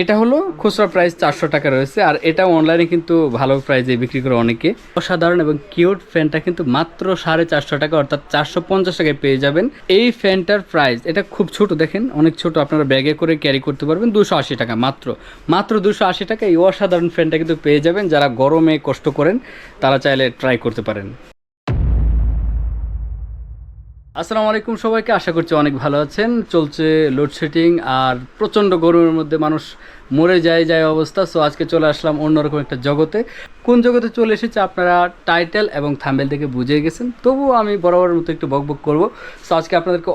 এটা হলো খুচরা প্রাইস 400 টাকা রয়েছে, আর এটা অনলাইনে কিন্তু ভালো প্রাইসে বিক্রি করে অনেকে। অসাধারণ এবং কিউট ফ্যানটা কিন্তু মাত্র 450 টাকা, অর্থাৎ 450 টাকায় পেয়ে যাবেন। এই ফ্যানটার প্রাইস এটা খুব ছোট, দেখেন অনেক ছোট, আপনারা ব্যাগে করে ক্যারি করতে পারবেন। 280 টাকা মাত্র 280 টাকা এই অসাধারণ ফ্যানটা কিন্তু পেয়ে যাবেন। যারা গরমে কষ্ট করেন তারা চাইলে ট্রাই করতে পারেন। আসসালামু আলাইকুম সবাইকে, আশা করছি অনেক ভালো আছেন। চলছে লোডশেডিং আর প্রচণ্ড গরমের মধ্যে মানুষ মরে যায় অবস্থা। সো আজকে চলে আসলাম অন্যরকম একটা জগতে। কোন জগতে চলে এসেছে আপনারা টাইটেল এবং থাম্বনেল থেকে বুঝে গেছেন, তবুও আমি বরাবরের মতো একটু বকবক করবো। সো আজকে আপনাদেরকে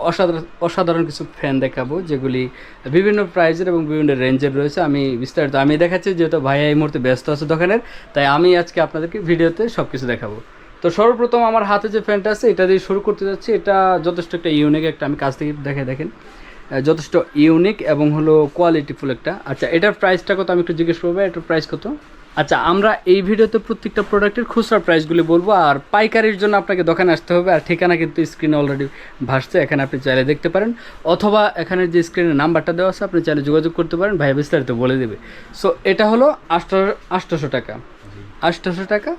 অসাধারণ কিছু ফ্যান দেখাবো, যেগুলি বিভিন্ন প্রাইজের এবং বিভিন্ন রেঞ্জের রয়েছে। আমি বিস্তারিত আমি দেখাচ্ছি, যেহেতু ভাইয়া এই মুহূর্তে ব্যস্ত আছে দোকানের, তাই আমি আজকে আপনাদেরকে ভিডিওতে সব কিছু দেখাবো। তো সর্বপ্রথম আমার হাতে যে ফ্যানটা আছে এটা দিয়ে শুরু করতে যাচ্ছি। এটা যথেষ্ট একটা ইউনিক, একটা আমি কাছ থেকে দেখেন যথেষ্ট ইউনিক এবং হলো কোয়ালিটিফুল একটা। আচ্ছা, এটার প্রাইসটা কত আমি একটু জিজ্ঞেস করবো, এটার প্রাইস কত? আচ্ছা, আমরা এই ভিডিওতে প্রত্যেকটা প্রোডাক্টের খুচরা প্রাইসগুলি বলবো, আর পাইকারির জন্য আপনাকে দোকানে আসতে হবে। আর ঠিকানা কিন্তু স্ক্রিনে অলরেডি ভাসছে, এখানে আপনি চাইলে দেখতে পারেন, অথবা এখানে যে স্ক্রিনের নাম্বারটা দেওয়া আছে আপনি চাইলে যোগাযোগ করতে পারেন, ভাই বিস্তারিত বলে দেবে। সো এটা হলো 800 টাকা, 800 টাকা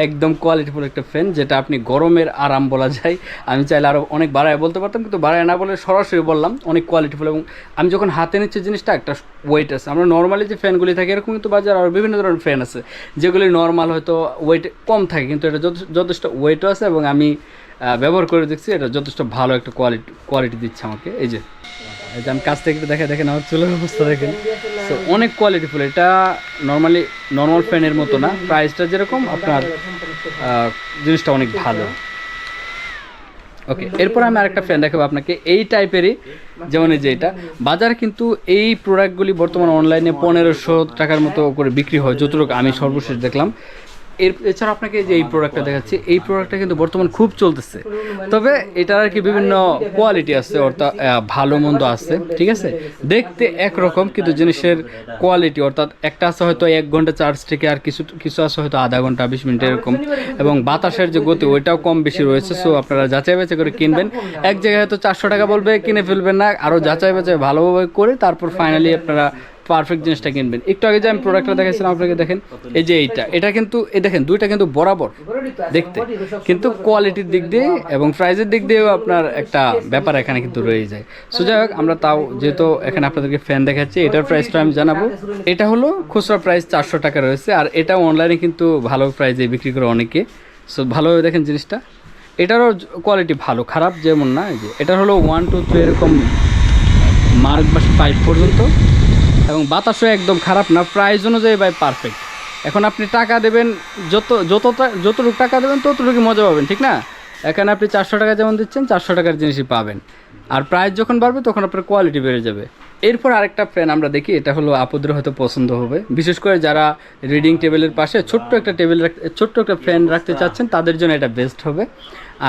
একদম কোয়ালিটিফুল একটা ফ্যান, যেটা আপনি গরমের আরাম বলা যায়। আমি চাইলে আরও অনেক বাড়ায় বলতে পারতাম, কিন্তু বাড়ায় না বলে সরাসরি বললাম অনেক কোয়ালিটিফুল। এবং আমি যখন হাতে নিচ্ছি জিনিসটা একটা ওয়েট আছে। আমরা নর্মালি যে ফ্যানগুলি থাকে এরকম কিন্তু বাজার আর বিভিন্ন ধরনের ফ্যান আছে যেগুলি নর্মাল হয়তো ওয়েট কম থাকে, কিন্তু এটা যথেষ্ট ওয়েটও আছে। এবং আমি ব্যবহার করে দেখছি, এটা যথেষ্ট ভালো একটা কোয়ালিটি দিচ্ছে আমাকে। এই যে আমি কাছ থেকে একটু দেখেন আমার চুলের অবস্থা দেখেন। সো অনেক কোয়ালিটিফুল। এটা নর্মাল ফ্যানের মতো না, প্রাইসটা যেরকম আপনার জিনিসটা অনেক ভালো। ওকে, এরপর আমি আরেকটা ফ্যান দেখাবো আপনাকে এই টাইপেরই, যেমন এই যে এটা বাজারে কিন্তু এই প্রোডাক্টগুলি বর্তমানে অনলাইনে 1500 টাকার মতো করে বিক্রি হয়, যতটুকু আমি সর্বশেষ দেখলাম। এছাড়া আপনাকে যে এই প্রোডাক্টটা দেখাচ্ছি, এই প্রোডাক্টটা কিন্তু বর্তমান খুব চলতেছে। তবে এটার আর কি বিভিন্ন কোয়ালিটি আছে, অর্থাৎ ভালো মন্দ আছে, ঠিক আছে। দেখতে একরকম কিন্তু জিনিসের কোয়ালিটি, অর্থাৎ একটা আছে হয়তো 1 ঘন্টা চার্জ থেকে, আর কিছু আছে হয়তো আধা ঘন্টা 20 মিনিট এরকম। এবং বাতাসের যে গতি ওইটাও কম বেশি রয়েছে। সো আপনারা যাচাই বাছাই করে কিনবেন। এক জায়গায় হয়তো 400 টাকা বলবে, কিনে ফেলবেন না, আরও যাচাই বাছাই ভালোভাবে করে তারপর ফাইনালি আপনারা পারফেক্ট জিনিসটা কিনবেন। একটু আগে যে আমি প্রোডাক্টটা দেখাইছিলাম আপনাকে, দেখেন এই যে এটা কিন্তু এই দেখেন দুইটা কিন্তু বরাবর দেখতে, কিন্তু কোয়ালিটির দিক দিয়ে এবং প্রাইসের দিক দিয়েও আপনার একটা ব্যাপার এখানে কিন্তু রয়ে যায়। সো যাই হোক, আমরা তাও যেহেতু এখানে আপনাদেরকে ফ্যান দেখাচ্ছি, এটার প্রাইসটা আমি জানাবো। এটা হলো খুচরা প্রাইস 400 টাকা রয়েছে, আর এটা অনলাইনে কিন্তু ভালো প্রাইসে বিক্রি করে অনেকে। সো ভালোভাবে দেখেন জিনিসটা, এটারও কোয়ালিটি ভালো, খারাপ যেমন না। এই যে এটার হলো 1 2 3 এরকম মার্ক বা 5 পর্যন্ত, এবং বাতাসও একদম খারাপ না, প্রাইস অনুযায়ী বাই পারফেক্ট। এখন আপনি টাকা দেবেন, যতটুকু টাকা দেবেন ততটুকু মজা পাবেন, ঠিক না? এখানে আপনি 400 টাকা যেমন দিচ্ছেন 400 টাকার জিনিসই পাবেন, আর প্রাইস যখন বাড়বে তখন আপনার কোয়ালিটি বেড়ে যাবে। এরপর আরেকটা ফ্যান আমরা দেখি, এটা হলো আপুদের হয়তো পছন্দ হবে, বিশেষ করে যারা রিডিং টেবিলের পাশে ছোট্ট একটা ফ্যান রাখতে চাচ্ছেন তাদের জন্য এটা বেস্ট হবে।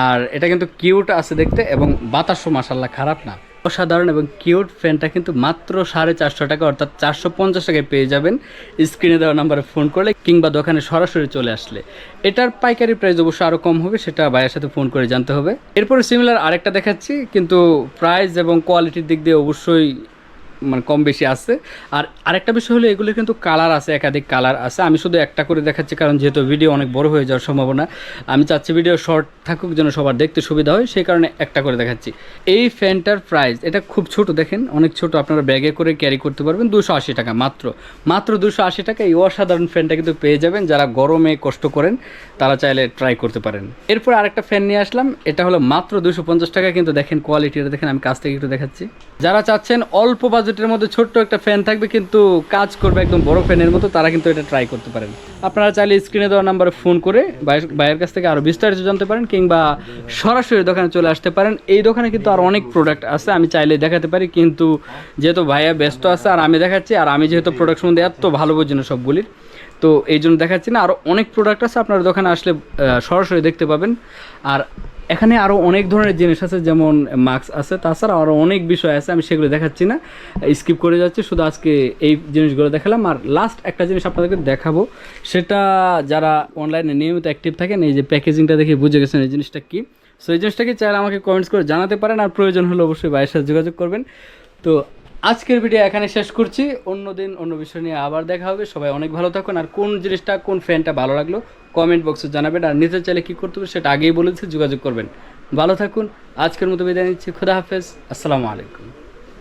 আর এটা কিন্তু কিউট আছে দেখতে, এবং বাতাসও মাশাআল্লাহ খারাপ না। অসাধারণ এবং কিউট ফ্যানটা কিন্তু মাত্র 450 টাকা, অর্থাৎ 450 টাকায় পেয়ে যাবেন স্ক্রিনে দেওয়া নাম্বারে ফোন করলে, কিংবা দোকানে সরাসরি চলে আসলে। এটার পাইকারি প্রাইস অবশ্যই আরও কম হবে, সেটা ভাইয়ের সাথে ফোন করে জানতে হবে। এরপরে সিমিলার আরেকটা দেখাচ্ছি, কিন্তু প্রাইস এবং কোয়ালিটির দিক দিয়ে অবশ্যই মানে কম বেশি আছে। আর আরেকটা বিষয় হলো এগুলো কিন্তু কালার আছে, একাধিক কালার আছে। আমি শুধু একটা করে দেখাচ্ছি, কারণ যেহেতু ভিডিও অনেক বড় হয়ে যাওয়ার সম্ভাবনা, আমি চাচ্ছি ভিডিও শর্ট থাকুক যেন সবার দেখতে সুবিধা হয়, সেই কারণে একটা করে দেখাচ্ছি। এই ফ্যানটার প্রাইস এটা খুব ছোট, দেখেন অনেক ছোট, আপনারা ব্যাগে করে ক্যারি করতে পারবেন। 280 টাকা মাত্র 280 টাকা এই অসাধারণ ফ্যানটা কিন্তু পেয়ে যাবেন। যারা গরমে কষ্ট করেন তারা চাইলে ট্রাই করতে পারেন। এরপর আরেকটা ফ্যান নিয়ে আসলাম, এটা হলো মাত্র 250 টাকা, কিন্তু দেখেন কোয়ালিটিটা দেখেন, আমি কাছ থেকে একটু দেখাচ্ছি। যারা চাচ্ছেন অল্প বাজেটের মধ্যে ছোট্ট একটা ফ্যান থাকবে কিন্তু কাজ করবে একদম বড় ফ্যানের মতো, তারা কিন্তু এটা ট্রাই করতে পারেন। আপনারা চাইলে স্ক্রিনে দেওয়া নাম্বারে ফোন করে ভাইয়ের কাছ থেকে আরও বিস্তারিত জানতে পারেন, কিংবা সরাসরি দোকানে চলে আসতে পারেন। এই দোকানে কিন্তু আর অনেক প্রোডাক্ট আছে, আমি চাইলে দেখাতে পারি, কিন্তু যেহেতু ভাইয়া ব্যস্ত আছে আর আমি দেখাচ্ছি, আর আমি যেহেতু প্রোডাক্ট সম্বন্ধে এত ভালো বুঝি না সবগুলির, তো এই জন্য দেখাচ্ছি না। আরও অনেক প্রোডাক্ট আছে, আপনার দোকানে আসলে সরাসরি দেখতে পাবেন। আর এখানে আরও অনেক ধরনের জিনিস আছে, যেমন মাস্ক আছে, তাছাড়া আরও অনেক বিষয় আছে, আমি সেগুলো দেখাচ্ছি না, স্কিপ করে যাচ্ছি, শুধু আজকে এই জিনিসগুলো দেখালাম। আর লাস্ট একটা জিনিস আপনাদেরকে দেখাবো, সেটা যারা অনলাইনে নিয়মিত অ্যাক্টিভ থাকেন, এই যে প্যাকেজিংটা দেখে বুঝে গেছেন এই জিনিসটা কী। সো এই জিনিসটাকে চাইলে আমাকে কমেন্টস করে জানাতে পারেন, আর প্রয়োজন হলে অবশ্যই ভাইয়ের সাথে যোগাযোগ করবেন। তো আজকের ভিডিও এখানে শেষ করছি, অন্য দিন অন্য বিষয় নিয়ে আবার দেখা হবে। সবাই অনেক ভালো থাকুন, আর কোন জিনিসটা কোন ফ্যানটা ভালো লাগলো কমেন্ট বক্সে জানাবেন, আর নিতে চাইলে কী করতে হবে সেটা আগেই বলেছি, যোগাযোগ করবেন। ভালো থাকুন, আজকের মতো বিদায় নিচ্ছি, খুদা হাফেজ, আসসালামু আলাইকুম।